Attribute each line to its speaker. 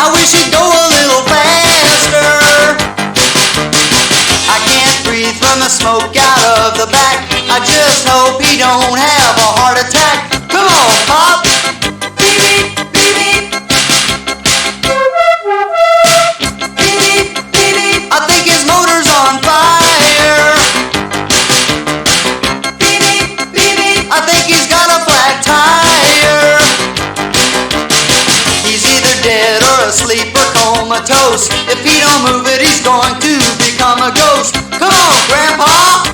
Speaker 1: I wish he'd go a little faster. I can't breathe from the smoke out of the back. I just hope he don't have a heart attack. Come on, Pop. Beep, beep, beep, beep. Beep, beep, beep, beep. I think his motor's on fire. Beep, beep, beep, beep. I think he's got a flat tire. He's either dead or asleep or comatose. If he don't move it, he's going to become a ghost. Come on, Grandpa.